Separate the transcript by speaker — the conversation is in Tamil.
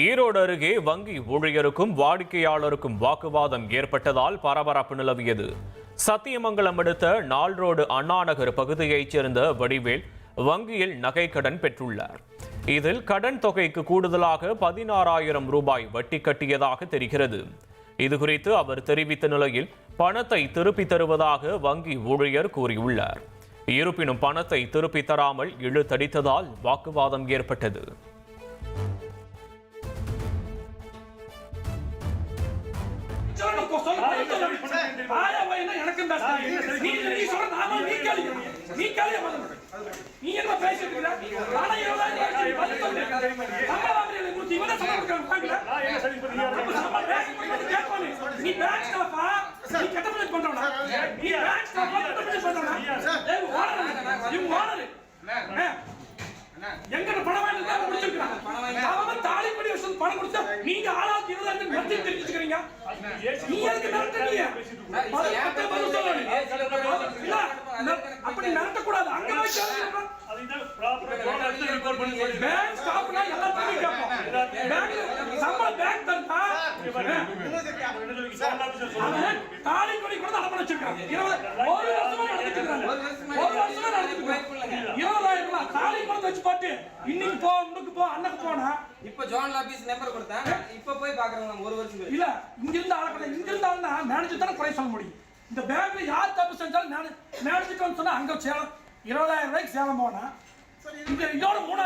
Speaker 1: ஈரோடு அருகே வங்கி ஊழியருக்கும் வாடிக்கையாளருக்கும் வாக்குவாதம் ஏற்பட்டதால் பரபரப்பு நிலவியது. சத்தியமங்கலம் அடுத்த நால்ரோடு அண்ணாநகர் பகுதியைச் சேர்ந்த வடிவேல் வங்கியில் நகை கடன் பெற்றுள்ளார். இதில் கடன் தொகைக்கு கூடுதலாக 16,000 ரூபாய் வட்டி கட்டியதாக தெரிகிறது. இதுகுறித்து அவர் தெரிவித்த நிலையில் பணத்தை திருப்பி தருவதாக வங்கி ஊழியர் கூறியுள்ளார். இருப்பினும் பணத்தை திருப்பி தராமல் இழுத்தடித்ததால் வாக்குவாதம் ஏற்பட்டது.
Speaker 2: எங்க பணம் வாங்கி முடிச்சிருக்காங்க. அவன் தாலிப்படி வருஷம் பணம் கொடுத்தா நீங்க ஆளாக்கு 20,000 மத்தி தெரிஞ்சுக்கிறீங்க. நீ எதுக்கு நடத்துறீங்க? அப்படி நடத்த கூடாது. அங்க போய் கேளுங்க. அதுதான் ப்ராப்பரா பேங்க் ஸ்டாஃப்னா எல்லாம் பண்ணி கேட்போம். பேங்க் சம்பள பேங்க் தந்தா தாலிப்படி கூட அனுப்பி வச்சிருக்காங்க. 1 வருஷமா நடந்துட்டு இருக்காங்க. 1 வருஷமா நடந்துட்டு இருக்காங்க. 20,000 தாலி பணம் வச்சு போட்டு இன்னைக்கு போ உனக்கு போ அண்ணக்கு போனா
Speaker 3: இப்ப ஜோனல் ஆபீஸ் நம்பர் கொடுத்தா இப்ப போய் பாக்குறாங்க. 1 வருஷம் இல்ல
Speaker 2: இங்க இருந்து ஆளக்கட இங்க இருந்தா மேனேஜர் தான் குறை சொல்ல முடியும். இந்த பேங்க்ல யார் தப்பு செஞ்சாலும் மேனேஜர் சொன்னா அங்க சேலம் 20,000 ரூபாய்க்கு சேலம் போனா இந்த இதோட 3